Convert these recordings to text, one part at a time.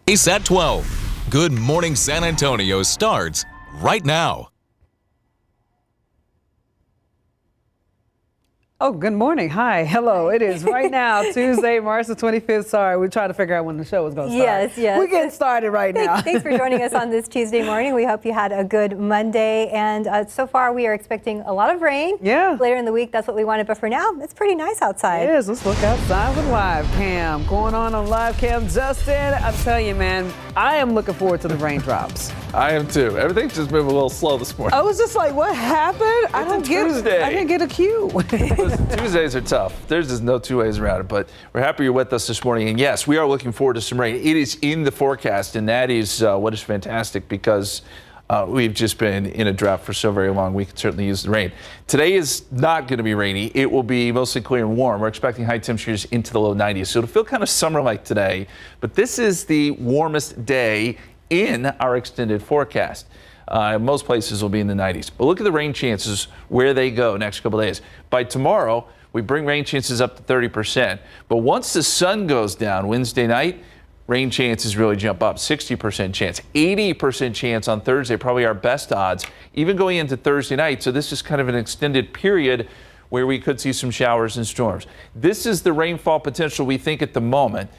KSAT 12. Good Morning San Antonio starts right now. Oh, good morning. Hi. Hello. It is right now, Tuesday, March the 25th. Sorry, we're trying to figure out when the show was going to start. Yes. We're getting started right now. Thanks for joining us on this Tuesday morning. We hope you had a good Monday. And so far, we are expecting a lot of rain. Yeah. Later in the week, that's what we wanted. But for now, it's pretty nice outside. It is. Let's look outside with live cam. Going on live cam. Justin, I'm telling you, man, I am looking forward to the raindrops. I am too. Everything's just moving a little slow this morning. I was just like, what happened? I Tuesday. didn't get a cue. Listen, Tuesdays are tough. There's just no two ways around it, but we're happy you're with us this morning. And yes, we are looking forward to some rain. It is in the forecast, and that is what is fantastic because we've just been in a drought for so very long. We can certainly use the rain. Today is not going to be rainy. It will be mostly clear and warm. We're expecting high temperatures into the low 90s, so it'll feel kind of summer-like today. But this is the warmest day in our extended forecast. Most places will be in the 90s. But look at the rain chances where they go next couple days. By tomorrow, we bring rain chances up to 30%. But once the sun goes down Wednesday night, rain chances really jump up. 60% chance, 80% chance on Thursday, probably our best odds, even going into Thursday night. So this is kind of an extended period where we could see some showers and storms. This is the rainfall potential we think at the moment.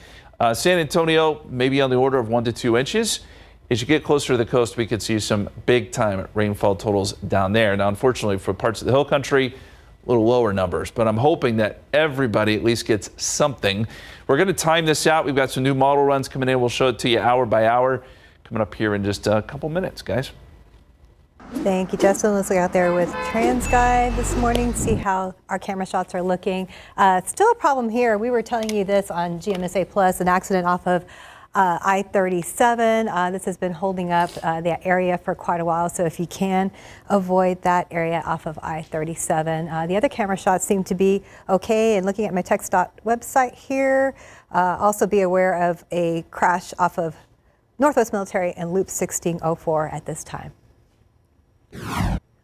San Antonio, maybe on the order of 1 to 2 inches. As you get closer to the coast, we could see some big-time rainfall totals down there. Now, unfortunately, for parts of the hill country, a little lower numbers, but I'm hoping that everybody at least gets something. We're going to time this out. We've got some new model runs coming in. We'll show it to you hour by hour coming up here in just a couple minutes, guys. Thank you, Justin. Let's look out there with TransGuide this morning, see how our camera shots are looking. Still a problem here. We were telling you this on GMSA Plus, an accident off of I-37. This has been holding up the area for quite a while, so if you can avoid that area off of I-37. The other camera shots seem to be okay, and looking at my TxDOT website here, also be aware of a crash off of Northwest Military and Loop 1604 at this time.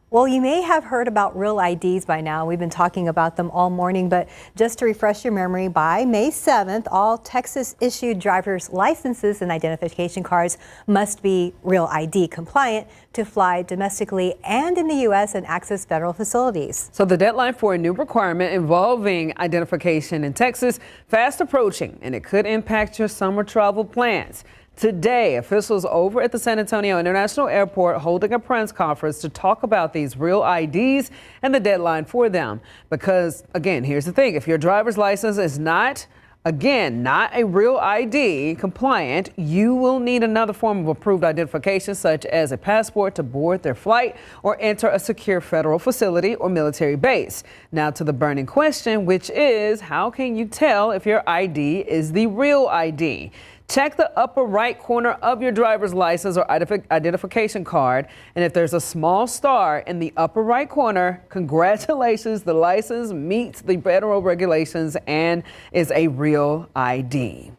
Well, you may have heard about real IDs by now. We've been talking about them all morning, but just to refresh your memory, by May 7th, all Texas-issued driver's licenses and identification cards must be real ID compliant to fly domestically and in the U.S. and access federal facilities. So the deadline for a new requirement involving identification in Texas fast approaching, and it could impact your summer travel plans. Today, officials over at the San Antonio International Airport holding a press conference to talk about these real IDs and the deadline for them. Because, again, here's the thing. If your driver's license is not a real ID compliant, you will need another form of approved identification, such as a passport to board their flight or enter a secure federal facility or military base. Now to the burning question, which is, how can you tell if your ID is the real ID? Check the upper right corner of your driver's license or identification card, and if there's a small star in the upper right corner, congratulations, the license meets the federal regulations and is a real ID.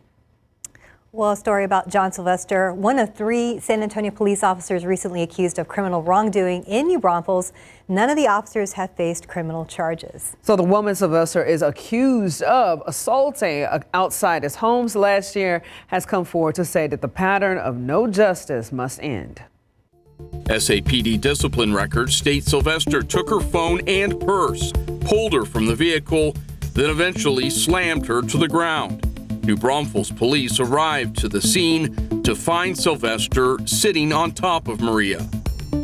Well, a story about John Sylvester, one of 3 San Antonio police officers recently accused of criminal wrongdoing in New Braunfels. None of the officers have faced criminal charges. So the woman Sylvester is accused of assaulting outside his homes last year has come forward to say that the pattern of no justice must end. SAPD discipline records state Sylvester took her phone and purse, pulled her from the vehicle, then eventually slammed her to the ground. New Braunfels police arrived to the scene to find Sylvester sitting on top of Maria.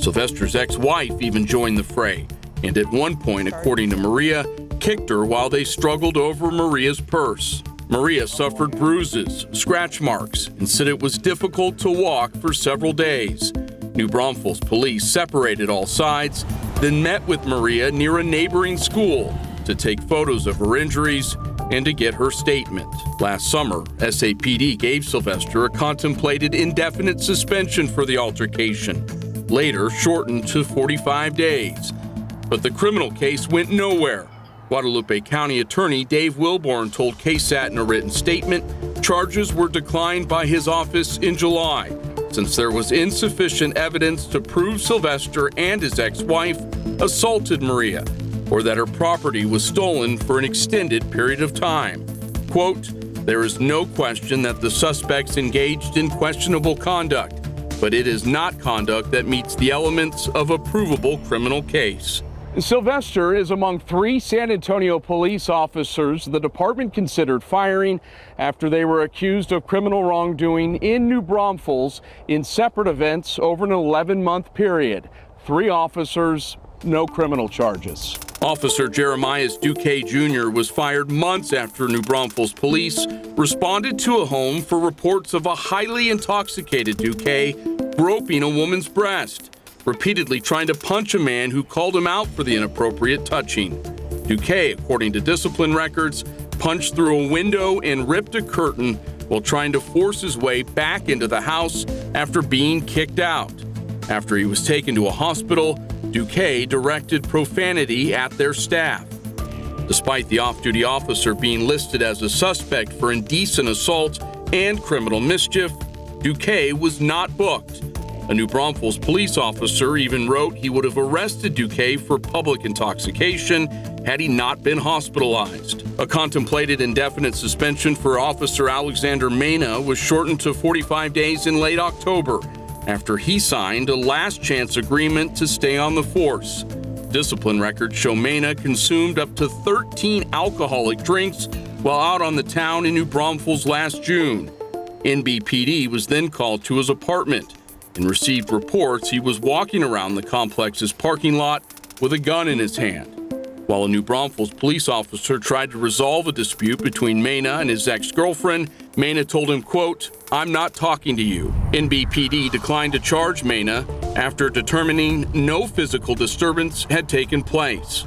Sylvester's ex-wife even joined the fray, and at one point, according to Maria, kicked her while they struggled over Maria's purse. Maria suffered bruises, scratch marks, and said it was difficult to walk for several days. New Braunfels police separated all sides, then met with Maria near a neighboring school to take photos of her injuries and to get her statement. Last summer, SAPD gave Sylvester a contemplated indefinite suspension for the altercation, later shortened to 45 days. But the criminal case went nowhere. Guadalupe County Attorney Dave Wilborn told KSAT in a written statement charges were declined by his office in July, since there was insufficient evidence to prove Sylvester and his ex-wife assaulted Maria, or that her property was stolen for an extended period of time. Quote, There is no question that the suspects engaged in questionable conduct, but it is not conduct that meets the elements of a provable criminal case. Sylvester is among 3 San Antonio police officers the department considered firing after they were accused of criminal wrongdoing in New Braunfels in separate events over an 11-month period. 3 officers, no criminal charges. Officer Jeremiah Duque Jr. was fired months after New Braunfels police responded to a home for reports of a highly intoxicated Duque groping a woman's breast, repeatedly trying to punch a man who called him out for the inappropriate touching. Duque, according to discipline records, punched through a window and ripped a curtain while trying to force his way back into the house after being kicked out. After he was taken to a hospital, Duque directed profanity at their staff. Despite the off-duty officer being listed as a suspect for indecent assault and criminal mischief, Duque was not booked. A New Braunfels police officer even wrote he would have arrested Duque for public intoxication had he not been hospitalized. A contemplated indefinite suspension for Officer Alexander Mena was shortened to 45 days in late October after he signed a last-chance agreement to stay on the force. Discipline records show Mena consumed up to 13 alcoholic drinks while out on the town in New Braunfels last June. NBPD was then called to his apartment and received reports he was walking around the complex's parking lot with a gun in his hand. While a New Braunfels police officer tried to resolve a dispute between Mena and his ex-girlfriend, Mena told him, quote, "I'm not talking to you." NBPD declined to charge Mena after determining no physical disturbance had taken place.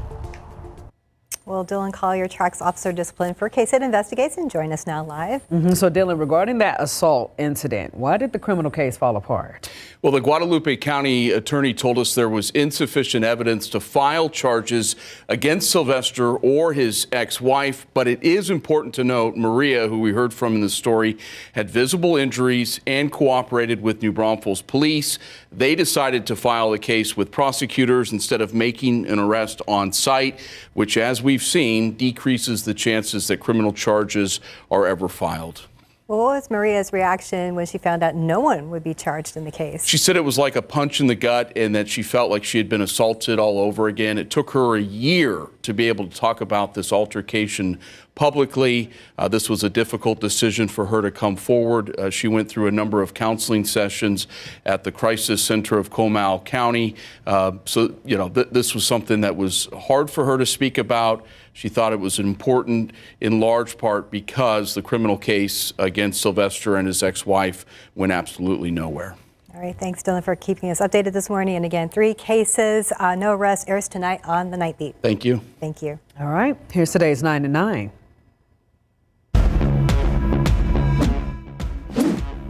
Well, Dylan Collier tracks officer discipline for KSAT Investigates and join us now live. So Dylan, regarding that assault incident, why did the criminal case fall apart? Well, the Guadalupe County attorney told us there was insufficient evidence to file charges against Sylvester or his ex-wife, but it is important to note Maria, who we heard from in the story, had visible injuries and cooperated with New Braunfels police. They decided to file the case with prosecutors instead of making an arrest on site, which, as we've seen, decreases the chances that criminal charges are ever filed. Well, what was Maria's reaction when she found out no one would be charged in the case? She said it was like a punch in the gut and that she felt like she had been assaulted all over again. It took her a year to be able to talk about this altercation publicly. This was a difficult decision for her to come forward. She went through a number of counseling sessions at the Crisis Center of Comal County. This was something that was hard for her to speak about. She thought it was important in large part because the criminal case against Sylvester and his ex-wife went absolutely nowhere. All right, thanks, Dylan, for keeping us updated this morning. And again, 3 cases, no arrest, airs tonight on the Night Beat. Thank you. Thank you. All right, here's today's 9 to 9.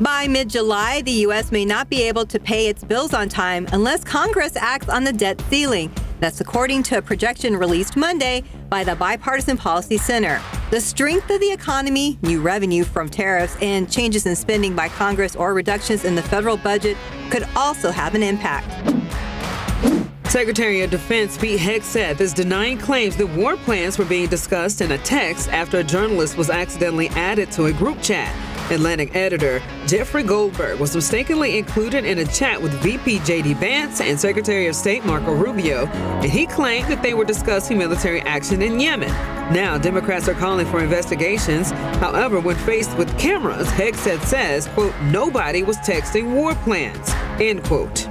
By mid-July, the U.S. may not be able to pay its bills on time unless Congress acts on the debt ceiling. That's according to a projection released Monday by the Bipartisan Policy Center. The strength of the economy, new revenue from tariffs, and changes in spending by Congress or reductions in the federal budget could also have an impact. Secretary of Defense Pete Hegseth is denying claims that war plans were being discussed in a text after a journalist was accidentally added to a group chat. Atlantic editor Jeffrey Goldberg was mistakenly included in a chat with VP J.D. Vance and Secretary of State Marco Rubio, and he claimed that they were discussing military action in Yemen. Now, Democrats are calling for investigations. However, when faced with cameras, Hegseth says, quote, "Nobody was texting war plans," end quote.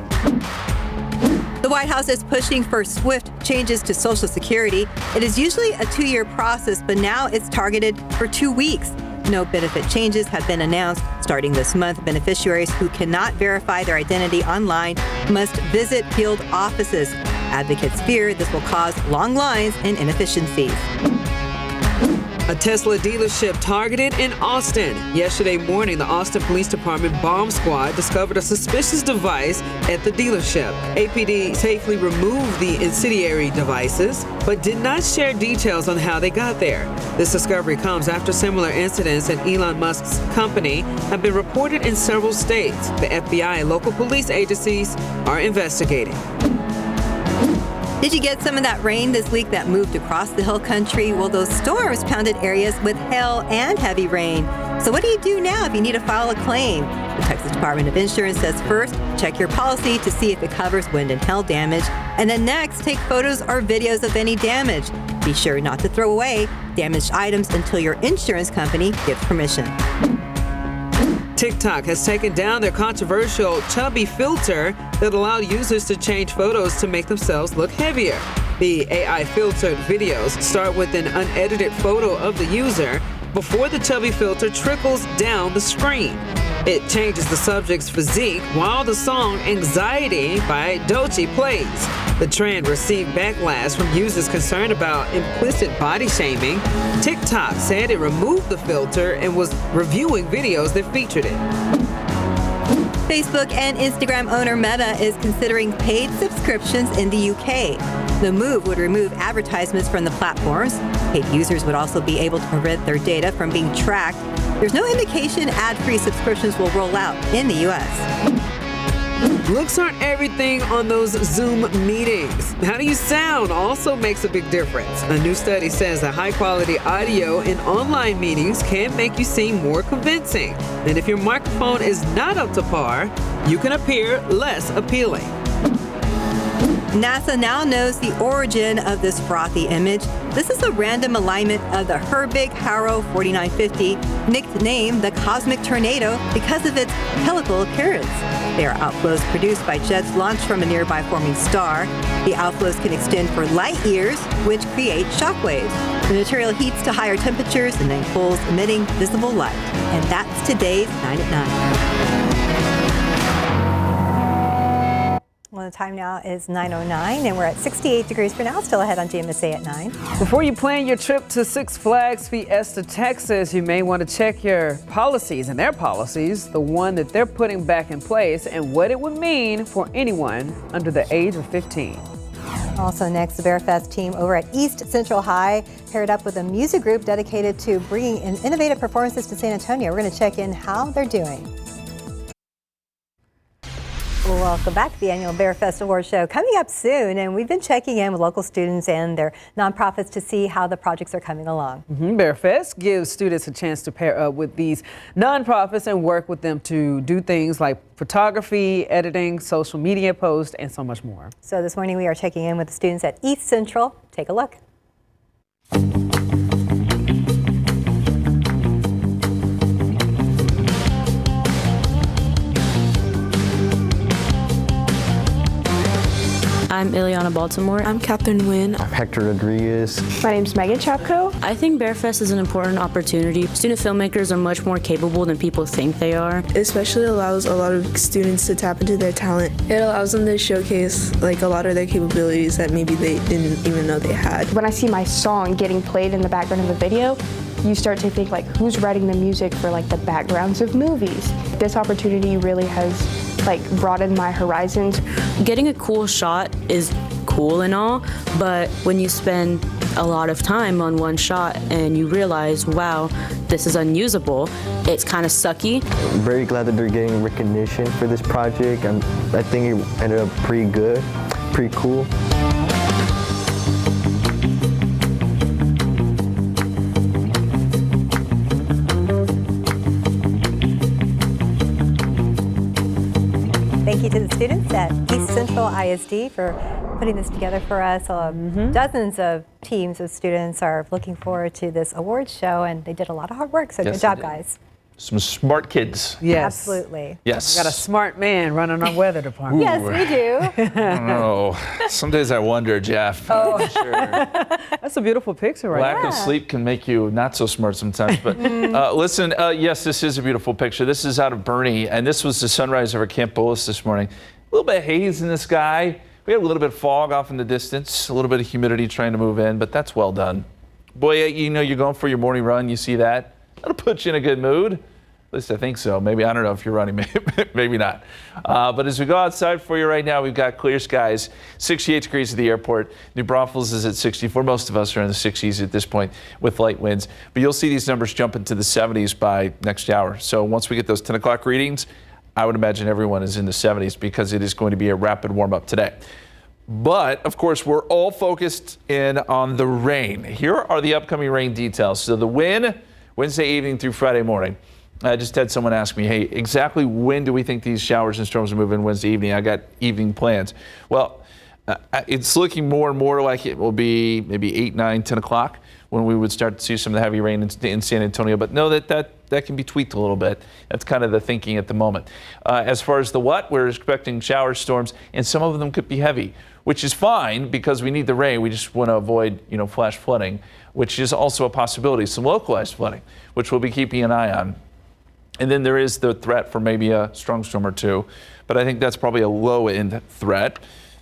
The White House is pushing for swift changes to Social Security. It is usually a 2-year process, but now it's targeted for 2 weeks. No benefit changes have been announced. Starting this month, beneficiaries who cannot verify their identity online must visit field offices. Advocates fear this will cause long lines and inefficiencies. A Tesla dealership targeted in Austin. Yesterday morning, the Austin Police Department bomb squad discovered a suspicious device at the dealership. APD safely removed the incendiary devices, but did not share details on how they got there. This discovery comes after similar incidents at Elon Musk's company have been reported in several states. The FBI and local police agencies are investigating. Did you get some of that rain this week that moved across the hill country? Well, those storms pounded areas with hail and heavy rain. So what do you do now if you need to file a claim? The Texas Department of Insurance says first, check your policy to see if it covers wind and hail damage. And then next, take photos or videos of any damage. Be sure not to throw away damaged items until your insurance company gives permission. TikTok has taken down their controversial chubby filter that allowed users to change photos to make themselves look heavier. The AI-filtered videos start with an unedited photo of the user before the chubby filter trickles down the screen. It changes the subject's physique while the song Anxiety by Doechii plays. The trend received backlash from users concerned about implicit body shaming. TikTok said it removed the filter and was reviewing videos that featured it. Facebook and Instagram owner Meta is considering paid subscriptions in the UK. The move would remove advertisements from the platforms. Paid users would also be able to prevent their data from being tracked. There's no indication ad-free subscriptions will roll out in the U.S. Looks aren't everything on those Zoom meetings. How do you sound also makes a big difference. A new study says that high-quality audio in online meetings can make you seem more convincing. And if your microphone is not up to par, you can appear less appealing. NASA now knows the origin of this frothy image. This is a random alignment of the Herbig-Haro 4950, nicknamed the Cosmic Tornado because of its helical appearance. They are outflows produced by jets launched from a nearby forming star. The outflows can extend for light years, which create shockwaves. The material heats to higher temperatures and then cools, emitting visible light. And that's today's 9 at 9. Well, the time now is 9:09, and we're at 68 degrees for now. Still ahead on GMSA at 9. Before you plan your trip to Six Flags Fiesta Texas, you may want to check your policies and their policies, the one that they're putting back in place, and what it would mean for anyone under the age of 15. Also next, the Bear Fest team over at East Central High paired up with a music group dedicated to bringing in innovative performances to San Antonio. We're going to check in how they're doing. Welcome back to the annual Bear Fest Award Show. Coming up soon, and we've been checking in with local students and their nonprofits to see how the projects are coming along. Bear Fest gives students a chance to pair up with these nonprofits and work with them to do things like photography, editing, social media posts, and so much more. So this morning we are checking in with the students at East Central. Take a look. I'm Ileana Baltimore. I'm Catherine Nguyen. I'm Hector Rodriguez. My name's Megan Chapko. I think Bear Fest is an important opportunity. Student filmmakers are much more capable than people think they are. It especially allows a lot of students to tap into their talent. It allows them to showcase like a lot of their capabilities that maybe they didn't even know they had. When I see my song getting played in the background of a video, you start to think like, who's writing the music for like the backgrounds of movies? This opportunity really has like broadened my horizons. Getting a cool shot is cool and all, but when you spend a lot of time on one shot and you realize, wow, this is unusable, it's kind of sucky. I'm very glad that they're getting recognition for this project. I think it ended up pretty good, pretty cool. Thank you to the students at East Central ISD for putting this together for us. Dozens of teams of students are looking forward to this awards show, and they did a lot of hard work, so Yes, good job, they did. guys. Some smart kids. Yes. Absolutely. Yes. We got a smart man running our weather department. Yes, we do. Oh, some days I wonder, Jeff. Oh, sure. That's a beautiful picture right Lack there. of sleep can make you not so smart sometimes. But listen, yes, this is a beautiful picture. This is out of Bernie, and this was the sunrise over Camp Bullis this morning. A little bit of haze in the sky. We had a little bit of fog off in the distance, a little bit of humidity trying to move in, but that's well done. Boy, you know, you're going for your morning run, you see that. That'll put you in a good mood. At least I think so. Maybe, I don't know if you're running, maybe not. But as we go outside for you right now, we've got clear skies, 68 degrees at the airport. New Braunfels is at 64. Most of us are in the 60s at this point with light winds. But you'll see these numbers jump into the 70s by next hour. So once we get those 10 o'clock readings, I would imagine everyone is in the 70s because it is going to be a rapid warm up today. But, of course, we're all focused in on the rain. Here are the upcoming rain details. So the wind, Wednesday evening through Friday morning. I just had someone ask me, hey, exactly when do we think these showers and storms will move in Wednesday evening? I got evening plans. Well, it's looking more and more like it will be maybe 8, 9, 10 o'clock when we would start to see some of the heavy rain in San Antonio. But know that can be tweaked a little bit. That's kind of the thinking at the moment. As far as the what, we're expecting showers, storms, and some of them could be heavy, which is fine because we need the rain. We just want to avoid, flash flooding, which is also a possibility. Some localized flooding, which we'll be keeping an eye on. And then there is the threat for maybe a strong storm or two, but I think that's probably a low-end threat.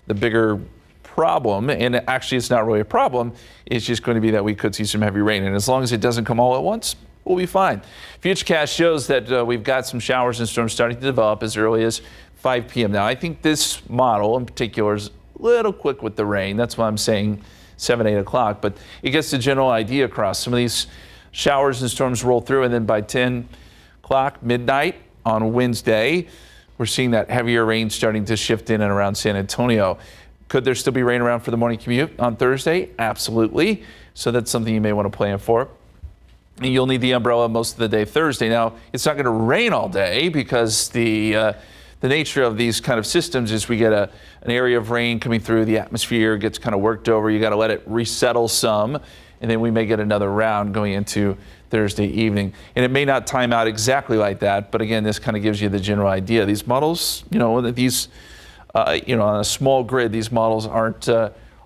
The bigger problem, and actually it's not really a problem, is just going to be that we could see some heavy rain. And as long as it doesn't come all at once, we'll be fine. Futurecast shows that we've got some showers and storms starting to develop as early as 5 p.m. Now, I think this model in particular is a little quick with the rain. That's why I'm saying 7, 8 o'clock. But it gets the general idea across. Some of these showers and storms roll through, and then by 10 o'clock, midnight on Wednesday, we're seeing that heavier rain starting to shift in and around San Antonio. Could there still be rain around for the morning commute on Thursday? Absolutely. So that's something you may want to plan for. And you'll need the umbrella most of the day Thursday. Now, it's not going to rain all day because the nature of these kind of systems is we get an area of rain coming through, the atmosphere gets kind of worked over. You got to let it resettle some, and then we may get another round going into Thursday evening. And it may not time out exactly like that, but again, this kind of gives you the general idea. These models, on a small grid, these models aren't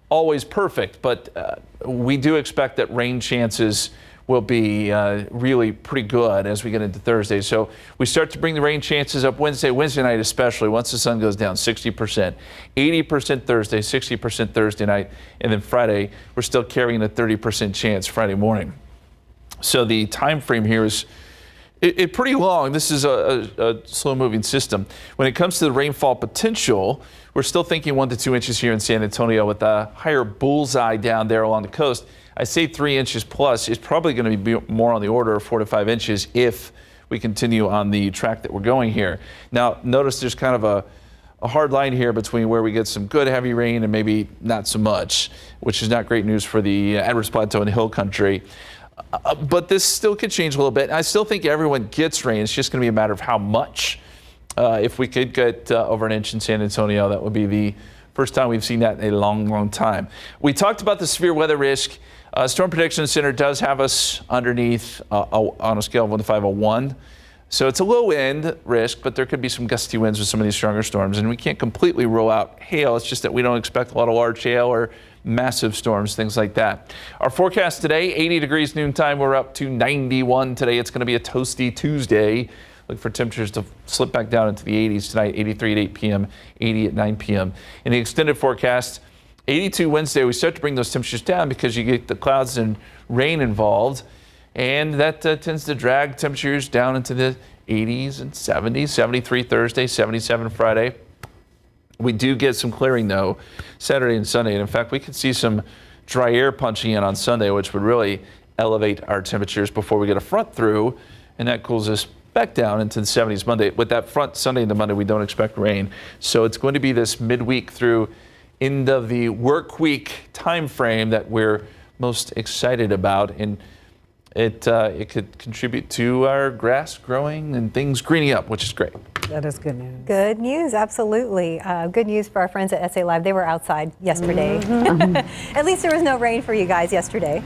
always perfect, but we do expect that rain chances will be really pretty good as we get into Thursday. So we start to bring the rain chances up Wednesday night especially, once the sun goes down, 60%, 80% Thursday, 60% Thursday night, and then Friday, we're still carrying a 30% chance Friday morning. So the time frame here is pretty long. This is a slow-moving system. When it comes to the rainfall potential, we're still thinking 1 to 2 inches here in San Antonio with a higher bullseye down there along the coast. I say 3 inches plus. It's probably going to be more on the order of 4 to 5 inches if we continue on the track that we're going here. Now, notice there's kind of a hard line here between where we get some good heavy rain and maybe not so much, which is not great news for the Edwards Plateau and Hill Country. But this still could change a little bit. I still think everyone gets rain. It's just going to be a matter of how much. If we could get over an inch in San Antonio, that would be the first time we've seen that in a long, long time. We talked about the severe weather risk. Storm Prediction Center does have us underneath on a scale of 1 to 5, a 1. So it's a low end risk, but there could be some gusty winds with some of these stronger storms. And we can't completely rule out hail. It's just that we don't expect a lot of large hail or massive storms, things like that. Our forecast today, 80 degrees noontime. We're up to 91 today. It's going to be a toasty Tuesday. Look for temperatures to slip back down into the 80s tonight, 83 at 8 p.m., 80 at 9 p.m. In the extended forecast, 82 Wednesday, we start to bring those temperatures down because you get the clouds and rain involved, and that tends to drag temperatures down into the 80s and 70s, 73 Thursday, 77 Friday. We do get some clearing, though, Saturday and Sunday. And in fact, we could see some dry air punching in on Sunday, which would really elevate our temperatures before we get a front through, and that cools us back down into the 70s Monday. With that front Sunday into Monday, we don't expect rain. So it's going to be this midweek through end of the work week time frame that we're most excited about. And it could contribute to our grass growing and things greening up, which is great. That is good news. Good news, absolutely. Good news for our friends at SA Live. They were outside yesterday. At least there was no rain for you guys yesterday.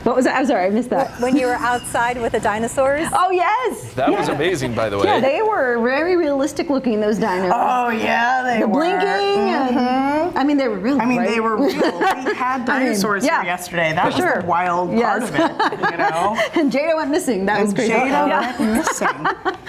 What was that? I'm sorry, I missed that. When you were outside with the dinosaurs? Oh, yes. That was amazing, by the way. Yeah, they were very realistic looking, those dinos. Oh, yeah, they were. The blinking. And, I mean, they were real. They were real. We had dinosaurs here yesterday. That was the wild part of it, And Jada went missing. That was crazy. Jada went missing.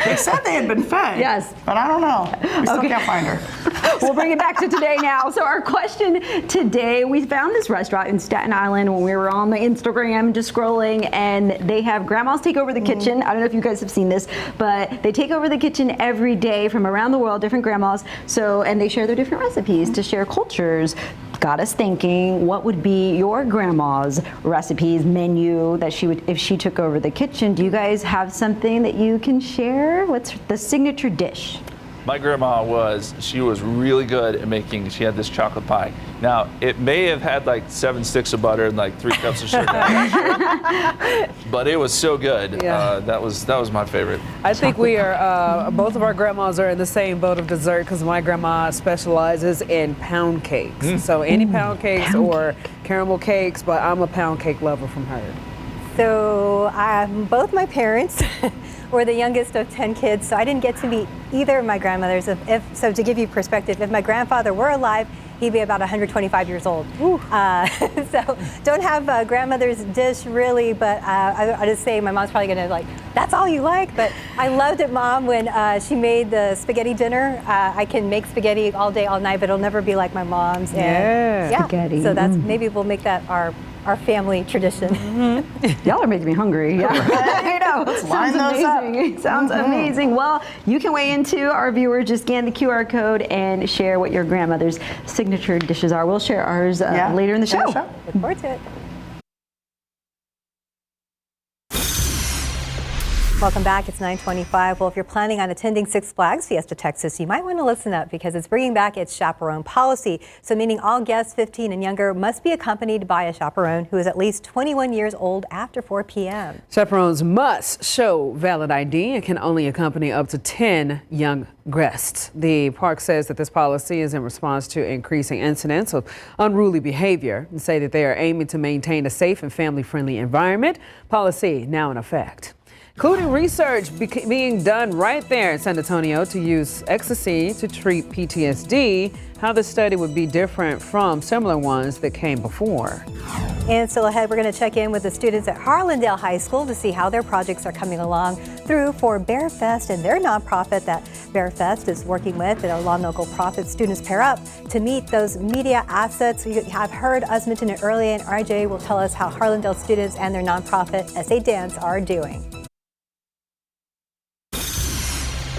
They said they had been fed. Yes. But I don't know. We still can't find her. We'll bring it back to today now. So our question today, we found this restaurant in Staten Island when we were on the Instagram just scrolling, and they have grandmas take over the kitchen. I don't know if you guys have seen this, but they take over the kitchen every day from around the world, different grandmas. So, and they share their different recipes to share cultures. Got us thinking, what would be your grandma's recipes menu that she would, if she took over the kitchen? Do you guys have something that you can share? What's the signature dish? My grandma she was really good at making, she had this chocolate pie. Now, it may have had like 7 sticks of butter and like 3 cups of sugar, but it was so good. Yeah. That was my favorite. I think we are, both of our grandmas are in the same boat of dessert because my grandma specializes in pound cakes. So any pound cakes or caramel cakes, but I'm a pound cake lover from her. So both my parents were the youngest of 10 kids, so I didn't get to meet either of my grandmothers. So to give you perspective, if my grandfather were alive, he'd be about 125 years old. So don't have a grandmother's dish really, but I just say my mom's probably gonna like, that's all you like? But I loved it, Mom, when she made the spaghetti dinner. I can make spaghetti all day, all night, but it'll never be like my mom's. And Spaghetti. So that's, maybe we'll make that our family tradition. Y'all are making me hungry. Yeah. I know. Let's line those up. Sounds amazing. Well, you can weigh into our viewers. Just scan the QR code and share what your grandmother's signature dishes are. We'll share ours later in the show. Look forward to it. Welcome back. It's 9:25. Well, if you're planning on attending Six Flags Fiesta Texas, you might want to listen up because it's bringing back its chaperone policy. So meaning all guests 15 and younger must be accompanied by a chaperone who is at least 21 years old after 4 p.m. Chaperones must show valid ID and can only accompany up to 10 young guests. The park says that this policy is in response to increasing incidents of unruly behavior and say that they are aiming to maintain a safe and family-friendly environment. Policy now in effect, including research being done right there in San Antonio to use ecstasy to treat PTSD, how the study would be different from similar ones that came before. And still ahead, we're going to check in with the students at Harlandale High School to see how their projects are coming along through for Bear Fest and their nonprofit that Bear Fest is working with. And our law and local profit students pair up to meet those media assets. You have heard us mention it earlier, and RJ will tell us how Harlandale students and their nonprofit SA Dance are doing.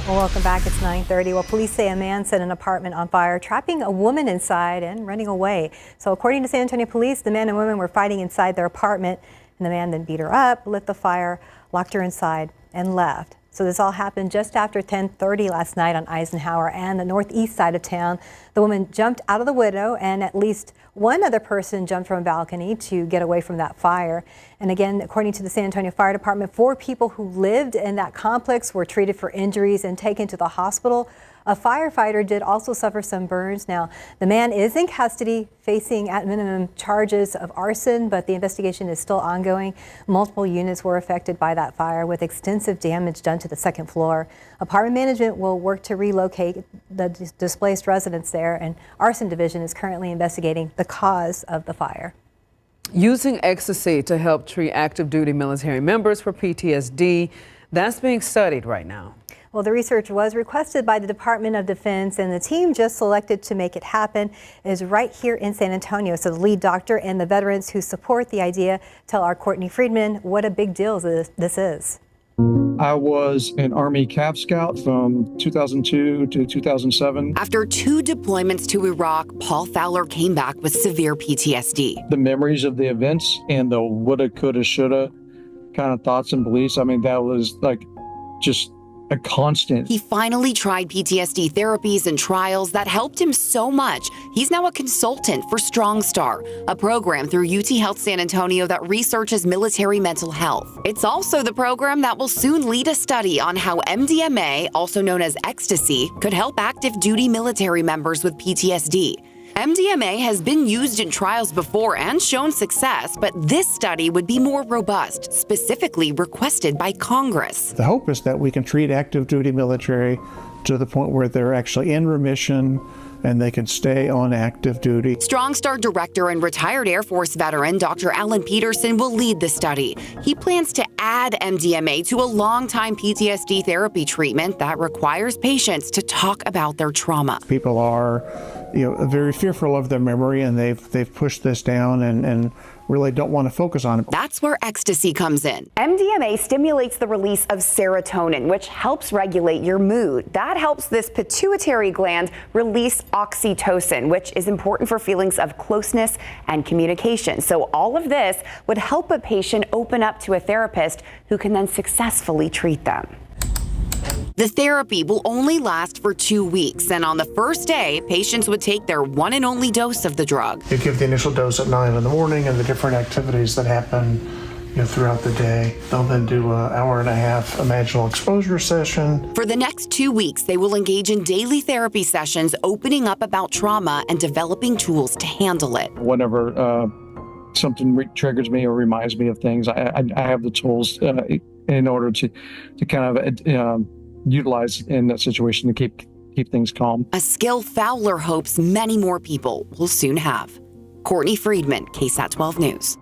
Well, welcome back. It's 9:30. Well, police say a man set an apartment on fire, trapping a woman inside and running away. So according to San Antonio police, the man and woman were fighting inside their apartment, and the man then beat her up, lit the fire, locked her inside, and left. So this all happened just after 10:30 last night on Eisenhower and the northeast side of town. The woman jumped out of the window, and at least one other person jumped from a balcony to get away from that fire. And again, according to the San Antonio Fire Department, 4 people who lived in that complex were treated for injuries and taken to the hospital. A firefighter did also suffer some burns. Now, the man is in custody, facing at minimum charges of arson, but the investigation is still ongoing. Multiple units were affected by that fire with extensive damage done to the second floor. Apartment management will work to relocate the displaced residents there, and Arson Division is currently investigating the cause of the fire. Using ecstasy to help treat active duty military members for PTSD, that's being studied right now. Well, the research was requested by the Department of Defense, and the team just selected to make it happen is right here in San Antonio. So the lead doctor and the veterans who support the idea tell our Courtney Friedman what a big deal this is. I was an Army Cav Scout from 2002 to 2007. After 2 deployments to Iraq, Paul Fowler came back with severe PTSD. The memories of the events and the woulda, coulda, shoulda kind of thoughts and beliefs, I mean, that was like just a constant. He finally tried PTSD therapies and trials that helped him so much. He's now a consultant for Strong Star, a program through UT Health San Antonio that researches military mental health. It's also the program that will soon lead a study on how MDMA, also known as ecstasy, could help active duty military members with PTSD. MDMA has been used in trials before and shown success, but this study would be more robust, specifically requested by Congress. The hope is that we can treat active duty military to the point where they're actually in remission and they can stay on active duty. Strong Star director and retired Air Force veteran Dr. Alan Peterson will lead the study. He plans to add MDMA to a long-time PTSD therapy treatment that requires patients to talk about their trauma. People are, very fearful of their memory, and they've pushed this down and really don't want to focus on it. That's where ecstasy comes in. MDMA stimulates the release of serotonin, which helps regulate your mood. That helps this pituitary gland release oxytocin, which is important for feelings of closeness and communication. So all of this would help a patient open up to a therapist who can then successfully treat them. The therapy will only last for 2 weeks, and on the first day, patients would take their one and only dose of the drug. You give the initial dose at 9 in the morning, and the different activities that happen throughout the day. They'll then do an hour-and-a-half imaginal exposure session. For the next 2 weeks, they will engage in daily therapy sessions, opening up about trauma and developing tools to handle it. Whenever something triggers me or reminds me of things, I have the tools in order to kind of utilize in that situation to keep things calm. A skill Fowler hopes many more people will soon have. Courtney Friedman, KSAT 12 News.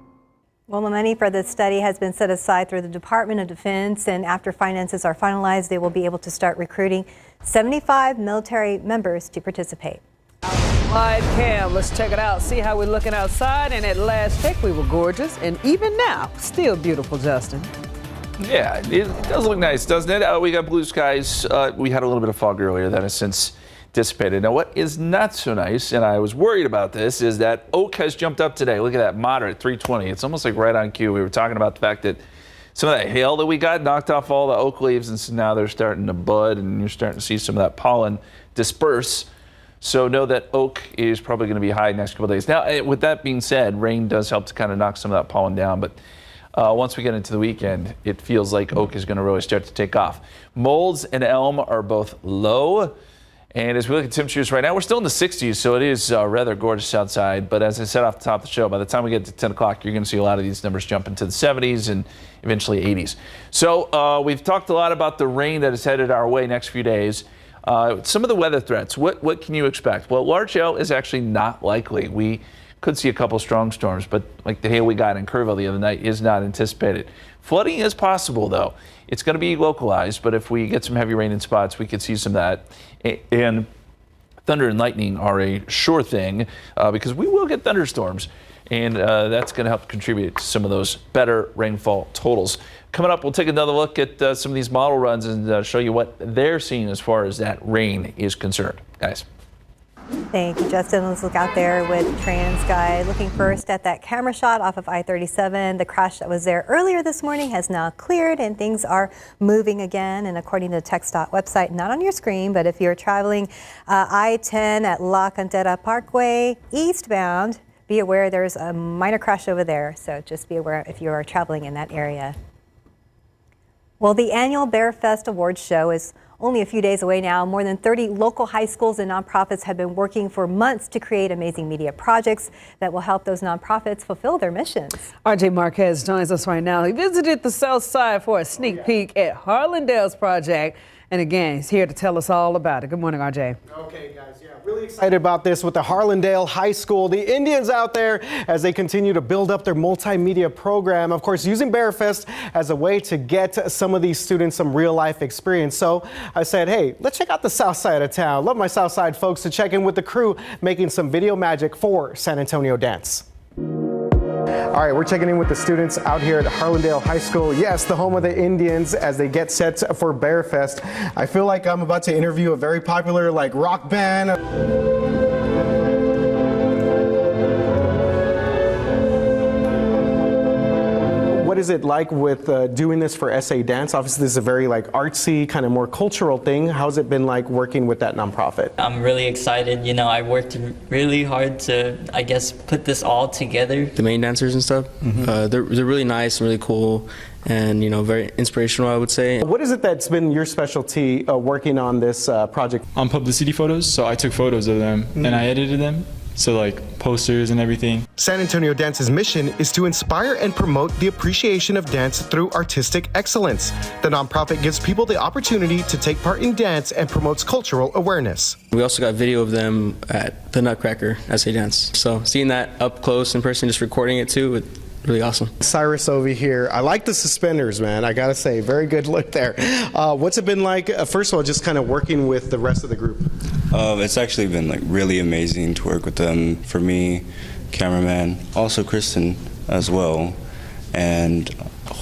Well, the money for the study has been set aside through the Department of Defense, and after finances are finalized, they will be able to start recruiting 75 military members to participate. Live cam, let's check it out, see how we're looking outside, and at last check we were gorgeous, and even now, still beautiful, Justin. Yeah, it does look nice, doesn't it? We got blue skies. We had a little bit of fog earlier that has since dissipated. Now, what is not so nice, and I was worried about this, is that oak has jumped up today. Look at that, moderate, 320. It's almost like right on cue. We were talking about the fact that some of that hail that we got knocked off all the oak leaves, and so now they're starting to bud, and you're starting to see some of that pollen disperse. So know that oak is probably going to be high next couple of days. Now, with that being said, rain does help to kind of knock some of that pollen down, but once we get into the weekend, it feels like oak is going to really start to take off. Molds and elm are both low. And as we look at temperatures right now, we're still in the 60s, so it is rather gorgeous outside. But as I said off the top of the show, by the time we get to 10 o'clock, you're going to see a lot of these numbers jump into the 70s and eventually 80s. So we've talked a lot about the rain that is headed our way next few days. Some of the weather threats, what can you expect? Well, large hail is actually not likely. We could see a couple strong storms, but like the hail we got in Kerrville the other night is not anticipated. Flooding is possible, though. It's going to be localized, but if we get some heavy rain in spots, we could see some of that. And thunder and lightning are a sure thing because we will get thunderstorms, and that's going to help contribute to some of those better rainfall totals. Coming up, we'll take another look at some of these model runs and show you what they're seeing as far as that rain is concerned. Guys. Thank you, Justin. Let's look out there with TransGuide. Looking first at that camera shot off of I-37. The crash that was there earlier this morning has now cleared and things are moving again. And according to the TxDOT website, not on your screen, but if you're traveling I-10 at La Cantera Parkway eastbound, be aware there's a minor crash over there. So just be aware if you are traveling in that area. Well, the annual Bear Fest Awards show is only a few days away now. More than 30 local high schools and nonprofits have been working for months to create amazing media projects that will help those nonprofits fulfill their missions. RJ Marquez joins us right now. He visited the South Side for a sneak peek at Harlandale's project. And again, he's here to tell us all about it. Good morning, RJ. Okay, guys. Yeah, really excited about this with the Harlandale High School. The Indians out there as they continue to build up their multimedia program. Of course, using BearFest as a way to get some of these students some real life experience. So I said, hey, let's check out the South Side of town. Love my South Side folks to check in with the crew making some video magic for San Antonio Dance. All right, we're checking in with the students out here at Harlandale High School. Yes, the home of the Indians as they get set for BearFest. I feel like I'm about to interview a very popular rock band. What is it like with doing this for SA Dance? Obviously, this is a very artsy, kind of more cultural thing. How's it been like working with that nonprofit? I'm really excited. You know, I worked really hard to, I guess, put this all together. The main dancers and stuff, they're really nice and really cool and, you know, very inspirational, I would say. What is it that's been your specialty working on this project? On publicity photos, so I took photos of them and I edited them. So posters and everything. San Antonio Dance's mission is to inspire and promote the appreciation of dance through artistic excellence. The nonprofit gives people the opportunity to take part in dance and promotes cultural awareness. We also got video of them at the Nutcracker as they dance. So seeing that up close in person, just recording it too, really awesome. Cyrus over here. I like the suspenders, man. I gotta say, very good look there. What's it been like, first of all, just kind of working with the rest of the group? It's actually been really amazing to work with them. For me, cameraman, also Kristen as well, and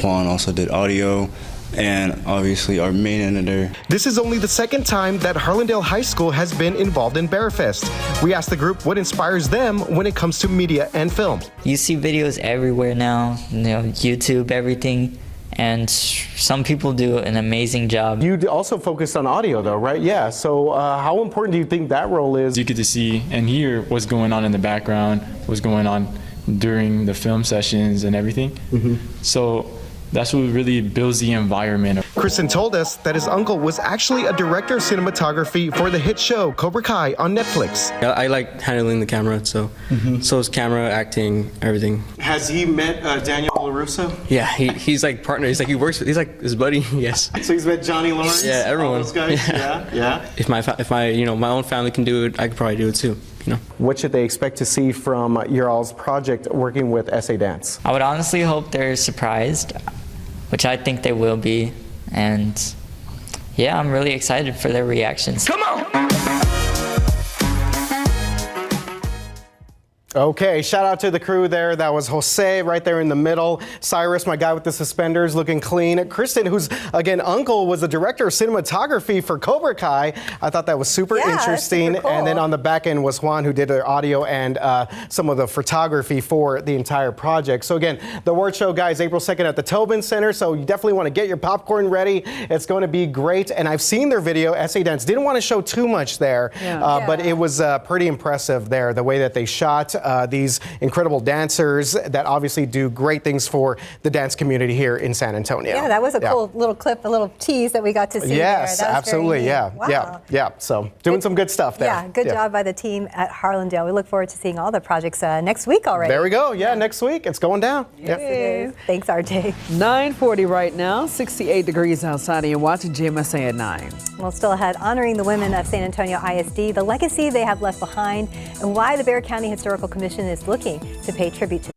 Juan also did audio, and obviously our main editor. This is only the second time that Harlandale High School has been involved in BearFest. We asked the group what inspires them when it comes to media and film. You see videos everywhere now, you know, YouTube, everything, and some people do an amazing job. You also focused on audio though, right? Yeah, so how important do you think that role is? You get to see and hear what's going on in the background, what's going on during the film sessions and everything. So that's what really builds the environment. Kristen told us that his uncle was actually a director of cinematography for the hit show Cobra Kai on Netflix. I like handling the camera, so is camera, acting, everything. Has he met Daniel LaRusso? Yeah, he's like partner. He's like his buddy. Yes. So he's met Johnny Lawrence. Yeah, everyone. All those guys. Yeah. If my my own family can do it, I could probably do it too. What should they expect to see from your all's project working with SA Dance? I would honestly hope they're surprised, which I think they will be. And yeah, I'm really excited for their reactions. Come on! Okay, shout out to the crew there. That was Jose right there in the middle. Cyrus, my guy with the suspenders, looking clean. Kristen, whose, again, uncle was the director of cinematography for Cobra Kai. I thought that was super interesting. Super cool. And then on the back end was Juan, who did the audio and some of the photography for the entire project. So again, the award show, guys, April 2nd at the Tobin Center. So you definitely want to get your popcorn ready. It's going to be great. And I've seen their video, SA Dance. Didn't want to show too much there, but it was pretty impressive there, the way that they shot. These incredible dancers that obviously do great things for the dance community here in San Antonio. Yeah, that was a cool little clip, a little tease that we got to see. Yes, there. absolutely. Wow. Yeah. So doing some good stuff there. Yeah, good job by the team at Harlandale. We look forward to seeing all the projects next week already. There we go. Yeah, next week. It's going down. Yes, it is. Thanks, RJ. 9:40 right now, 68 degrees outside, and you're watching GMSA at 9. Well, still ahead, honoring the women of San Antonio ISD, the legacy they have left behind, and why the Bexar County Historical Commission is looking to pay tribute to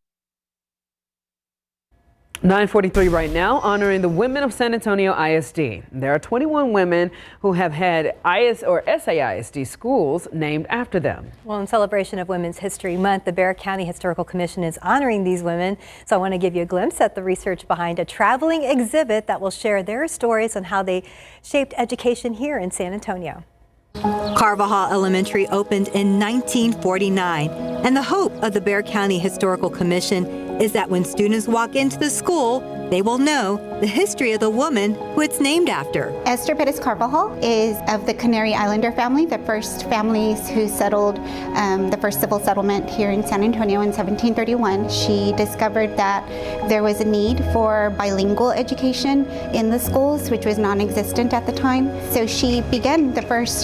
9:43 right now, honoring the women of San Antonio ISD. There are 21 women who have had SAISD schools named after them. Well, in celebration of Women's History Month, the Bexar County Historical Commission is honoring these women. So I want to give you a glimpse at the research behind a traveling exhibit that will share their stories on how they shaped education here in San Antonio. Carvajal Elementary opened in 1949, and the hope of the Bexar County Historical Commission is that when students walk into the school, they will know the history of the woman who it's named after. Esther Perez Carvajal is of the Canary Islander family, the first families who settled the first civil settlement here in San Antonio in 1731. She discovered that there was a need for bilingual education in the schools, which was non-existent at the time. So she began the first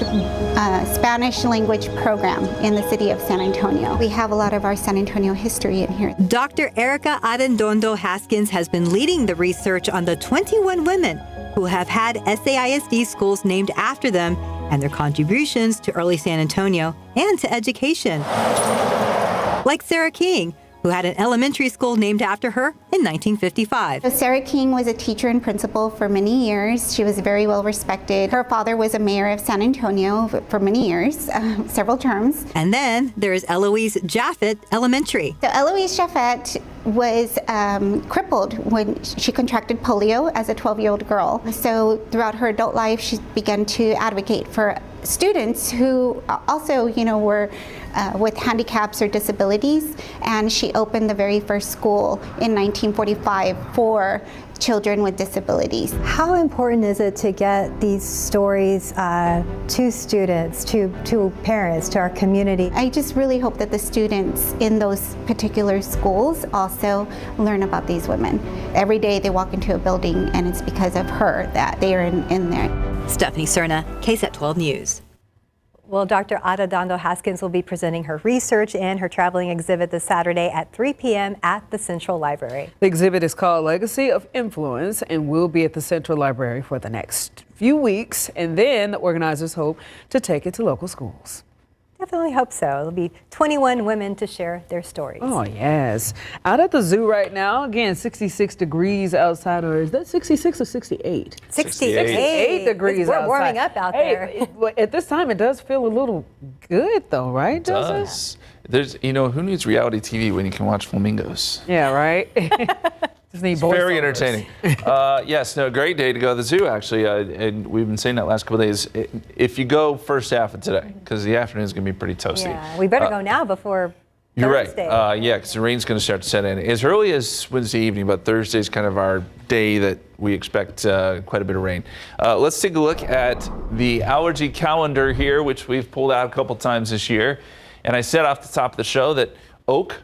Spanish language program in the city of San Antonio. We have a lot of our San Antonio history in here. Dr. Erica Arredondo Haskins has been leading the research on the 21 women who have had SAISD schools named after them and their contributions to early San Antonio and to education. Like Sarah King, who had an elementary school named after her in 1955. So Sarah King was a teacher and principal for many years. She was very well respected. Her father was a mayor of San Antonio for many years, several terms. And then there's Eloise Jaffet Elementary. So Eloise Jaffet was crippled when she contracted polio as a 12-year-old girl. So throughout her adult life, she began to advocate for students who also, were with handicaps or disabilities, and she opened the very first school in 1945 for children with disabilities. How important is it to get these stories to students, to parents, to our community? I just really hope that the students in those particular schools also learn about these women. Every day they walk into a building and it's because of her that they are in there. Stephanie Cerna, KSAT 12 News. Well, Dr. Arredondo Haskins will be presenting her research and her traveling exhibit this Saturday at 3 p.m. at the Central Library. The exhibit is called Legacy of Influence and will be at the Central Library for the next few weeks. And then the organizers hope to take it to local schools. Definitely hope so. It'll be 21 women to share their stories. Oh, yes. Out at the zoo right now, again, 66 degrees outside, or is that 66 or 68? 68 degrees outside. We're warming up out there. At this time, it does feel a little good, though, right? It does. There's, who needs reality TV when you can watch flamingos? Yeah, right? It's very entertaining. Yes, great day to go to the zoo, actually. And we've been saying that last couple of days. If you go first half of today, because the afternoon is going to be pretty toasty. Yeah, we better go now before You're Thursday. right. Yeah, because the rain's going to start to set in as early as Wednesday evening, but Thursday's kind of our day that we expect quite a bit of rain. Let's take a look at the allergy calendar here, which we've pulled out a couple times this year. And I said off the top of the show that oak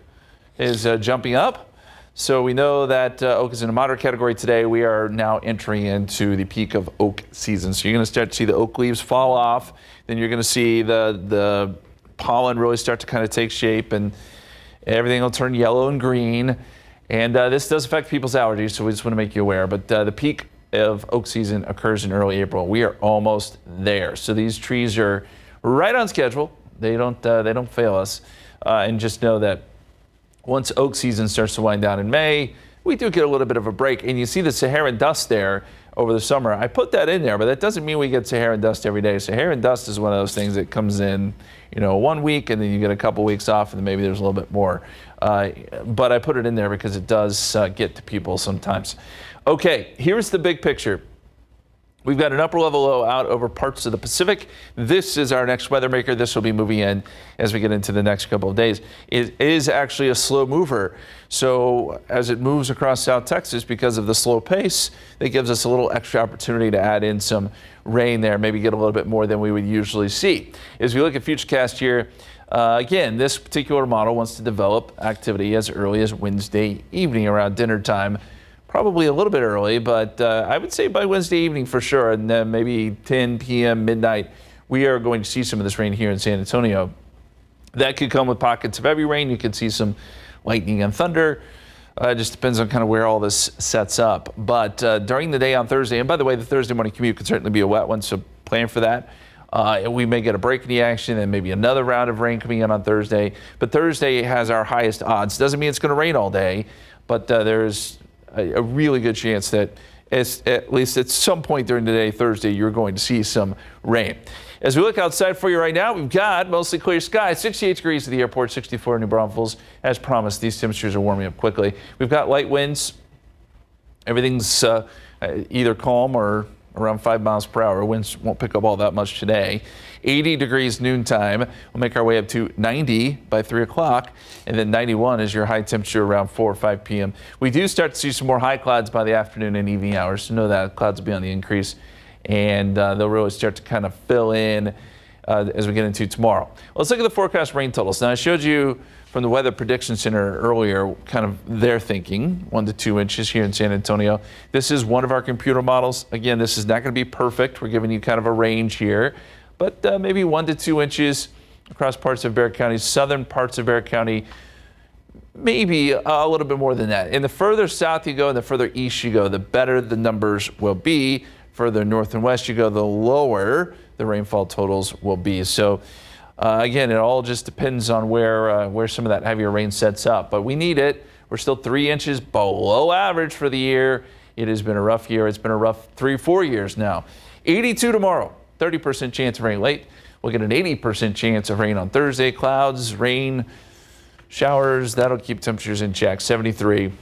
is jumping up. So we know that oak is in a moderate category today. We are now entering into the peak of oak season. So you're going to start to see the oak leaves fall off. Then you're going to see the pollen really start to kind of take shape, and everything will turn yellow and green. And this does affect people's allergies, so we just want to make you aware. But the peak of oak season occurs in early April. We are almost there. So these trees are right on schedule. They don't fail us. And just know that once oak season starts to wind down in May, we do get a little bit of a break. And you see the Saharan dust there over the summer. I put that in there, but that doesn't mean we get Saharan dust every day. Saharan dust is one of those things that comes in, 1 week, and then you get a couple weeks off, and then maybe there's a little bit more. But I put it in there because it does get to people sometimes. Okay, here's the big picture. We've got an upper level low out over parts of the Pacific. This is our next weather maker. This will be moving in as we get into the next couple of days. It is actually a slow mover. So as it moves across South Texas, because of the slow pace, that gives us a little extra opportunity to add in some rain there, maybe get a little bit more than we would usually see. As we look at Futurecast here, again, this particular model wants to develop activity as early as Wednesday evening around dinner time. Probably a little bit early, but I would say by Wednesday evening for sure, and then maybe 10 p.m., midnight, we are going to see some of this rain here in San Antonio. That could come with pockets of heavy rain. You could see some lightning and thunder. It just depends on kind of where all this sets up. But during the day on Thursday, and by the way, the Thursday morning commute could certainly be a wet one, so plan for that. We may get a break in the action and maybe another round of rain coming in on Thursday. But Thursday has our highest odds. Doesn't mean it's going to rain all day, but there's a really good chance that at least at some point during the day, Thursday, you're going to see some rain. As we look outside for you right now, we've got mostly clear skies, 68 degrees at the airport, 64 in New Braunfels. As promised, these temperatures are warming up quickly. We've got light winds. Everything's either calm or around 5 miles per hour. Winds won't pick up all that much today. 80 degrees noontime. We'll make our way up to 90 by 3 o'clock, and then 91 is your high temperature around 4 or 5 p.m. We do start to see some more high clouds by the afternoon and evening hours, so know that clouds will be on the increase, and they'll really start to kind of fill in as we get into tomorrow. Let's look at the forecast rain totals. Now, I showed you from the Weather Prediction Center earlier kind of their thinking, 1 to 2 inches here in San Antonio. This is one of our computer models. Again, this is not going to be perfect. We're giving you kind of a range here, but maybe 1 to 2 inches across parts of Bexar County, southern parts of Bexar County, maybe a little bit more than that. And the further south you go and the further east you go, the better the numbers will be. Further north and west you go, the lower the rainfall totals will be. So again, it all just depends on where some of that heavier rain sets up. But we need it. We're still 3 inches below average for the year. It has been a rough year. It's been a rough 3-4 years now. 82 tomorrow. 30% chance of rain late. We'll get an 80% chance of rain on Thursday. Clouds, rain, showers. That'll keep temperatures in check. 73.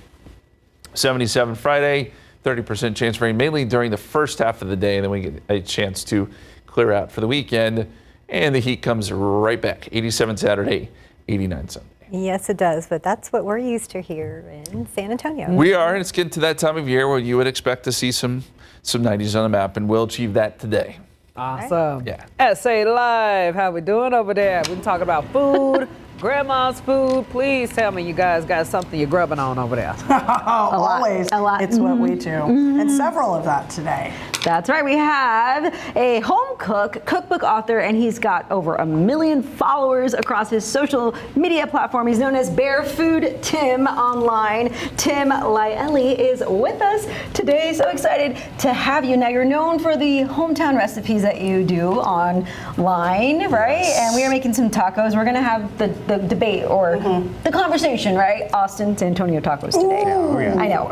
77 Friday. 30% chance of rain, mainly during the first half of the day. And then we get a chance to clear out for the weekend. And the heat comes right back. 87 Saturday, 89 Sunday. Yes, it does. But that's what we're used to here in San Antonio. We are. And it's getting to that time of year where you would expect to see some 90s on the map. And we'll achieve that today. Awesome. Yeah. SA Live, how we doing over there? We've been talking about food, grandma's food. Please tell me you guys got something you're grubbing on over there. Always. A lot. It's what we do. And several of that today. That's right. We have a home cookbook author, and he's got over 1 million followers across his social media platform. He's known as Bear Food Tim online. Tim Lyelli is with us today. So excited to have you. Now, you're known for the hometown recipes that you do online, right? Yes. And we are making some tacos. We're going to have the debate or the conversation, right? Austin, San Antonio tacos today. Ooh. I know.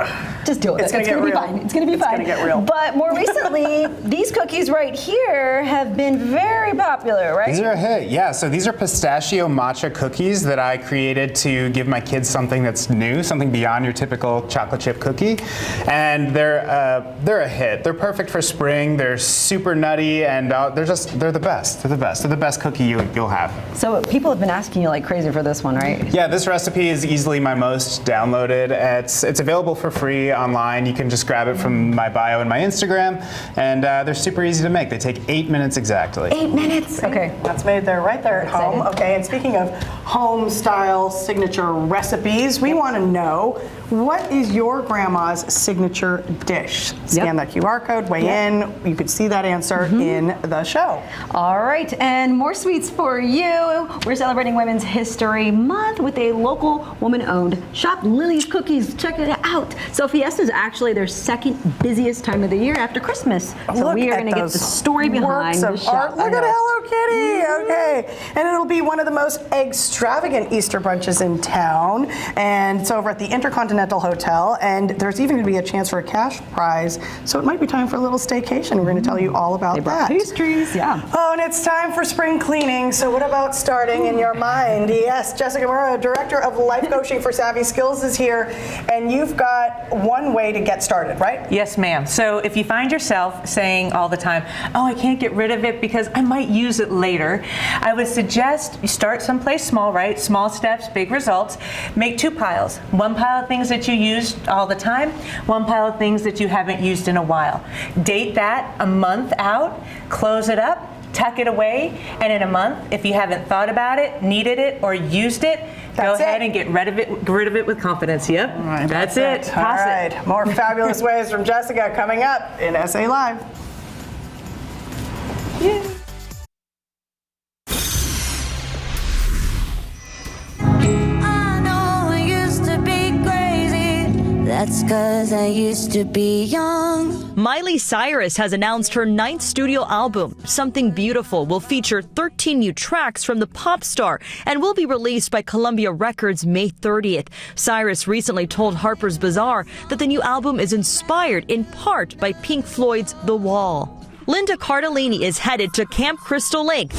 Just do it. It's going to get real. Fine. It's going to be fine. It's going to get real. But more recently, apparently, these cookies right here have been very popular, right? These are a hit, yeah. So these are pistachio matcha cookies that I created to give my kids something that's new, something beyond your typical chocolate chip cookie. And they're a hit. They're perfect for spring. They're super nutty, and they're the best. They're the best. They're the best cookie you'll have. So people have been asking you like crazy for this one, right? Yeah, this recipe is easily my most downloaded. It's available for free online. You can just grab it from my bio and my Instagram, and they're super easy to make. They take 8 minutes exactly. 8 minutes. Okay. That's made there right there at home. Okay, and speaking of home style signature recipes, we want to know, what is your grandma's signature dish? Scan that QR code, weigh in. You could see that answer in the show. All right, and more sweets for you. We're celebrating Women's History Month with a local woman-owned shop, Lily's Cookies. Check it out. So Fiesta is actually their second busiest time of the year after Christmas. So we are going to get the story behind the shop. Look at Hello Kitty. Okay, and it'll be one of the most extravagant Easter brunches in town, and it's over at the Intercontinental Hotel, and there's even going to be a chance for a cash prize, so it might be time for a little staycation. We're going to tell you all about that. Pastries, yeah. Oh, and it's time for spring cleaning, so what about starting in your mind? Yes, Jessica Murrow, Director of Life Coaching for Savvy Skills, is here, and you've got one way to get started, right? Yes, ma'am. So if you find yourself saying all the time, oh, I can't get rid of it because I might use it later, I would suggest you start someplace small, right? Small steps, big results. Make 2 piles. One pile of things that you use all the time, one pile of things that you haven't used in a while. Date that a month out, close it up, tuck it away, and in a month, if you haven't thought about it, needed it, or used it, go ahead and get rid of it with confidence. Yep, all right, that's it. All right, more fabulous ways from Jessica coming up in SA Live. Yeah. That's 'cause I used to be young. Miley Cyrus has announced her 9th studio album, Something Beautiful, will feature 13 new tracks from the pop star and will be released by Columbia Records May 30th. Cyrus recently told Harper's Bazaar that the new album is inspired in part by Pink Floyd's The Wall. Linda Cardellini is headed to Camp Crystal Lake.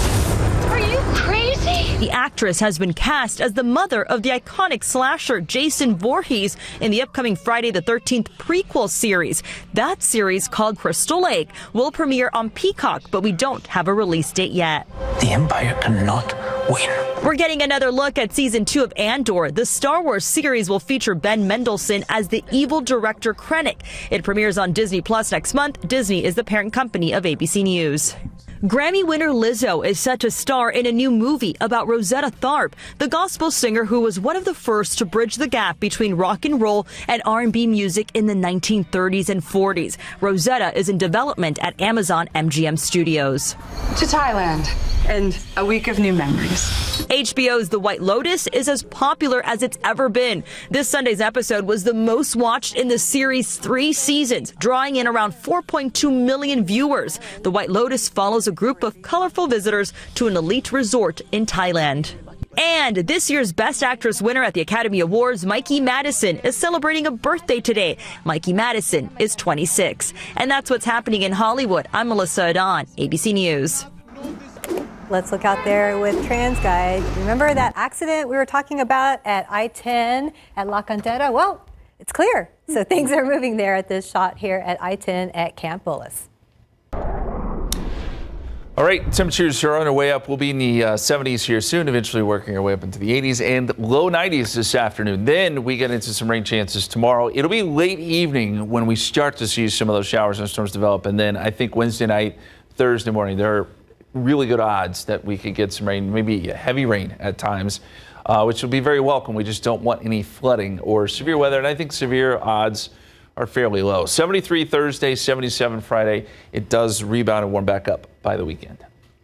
Are you crazy? The actress has been cast as the mother of the iconic slasher Jason Voorhees in the upcoming Friday the 13th prequel series. That series, called Crystal Lake, will premiere on Peacock, but we don't have a release date yet. The Empire cannot win. We're getting another look at season 2 of Andor. The Star Wars series will feature Ben Mendelsohn as the evil director Krennic. It premieres on Disney Plus next month. Disney is the parent company of ABC News. Grammy winner Lizzo is set to star in a new movie about Rosetta Tharpe, the gospel singer who was one of the first to bridge the gap between rock and roll and R&B music in the 1930s and 40s. Rosetta is in development at Amazon MGM Studios. To Thailand and a week of new memories. HBO's The White Lotus is as popular as it's ever been. This Sunday's episode was the most watched in the series' 3 seasons, drawing in around 4.2 million viewers. The White Lotus follows a group of colorful visitors to an elite resort in Thailand. And this year's Best Actress winner at the Academy Awards, Mikey Madison, is celebrating a birthday today. Mikey Madison is 26. And that's what's happening in Hollywood. I'm Melissa Adon, ABC News. Let's look out there with TransGuide. Remember that accident we were talking about at I-10 at La Cantera? Well, it's clear. So things are moving there at this shot here at I-10 at Camp Bullis. All right, temperatures are on our way up. We'll be in the 70s here soon, eventually working our way up into the 80s and low 90s this afternoon. Then we get into some rain chances tomorrow. It'll be late evening when we start to see some of those showers and storms develop. And then I think Wednesday night, Thursday morning, there are really good odds that we could get some rain, maybe heavy rain at times, which will be very welcome. We just don't want any flooding or severe weather. And I think severe odds are fairly low. 73 Thursday, 77 Friday. It does rebound and warm back up by the weekend.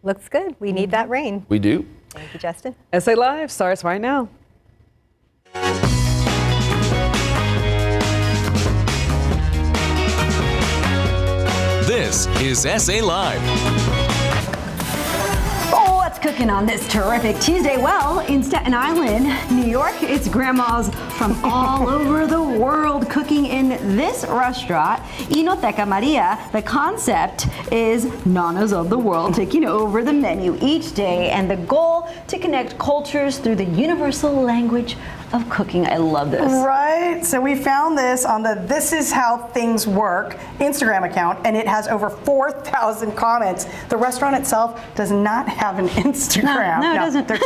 Looks good. We need that rain. We do. Thank you, Justin. SA Live starts right now. This is SA Live. Oh, let's cooking on this terrific Tuesday? Well, in Staten Island, New York, it's grandmas from all over the world cooking in this restaurant, Inoteca Maria. The concept is nanas of the world taking over the menu each day, and the goal to connect cultures through the universal language of cooking. I love this. Right? So we found this on the This Is How Things Work Instagram account, and it has over 4,000 comments. The restaurant itself does not have an Instagram. No, it doesn't. They're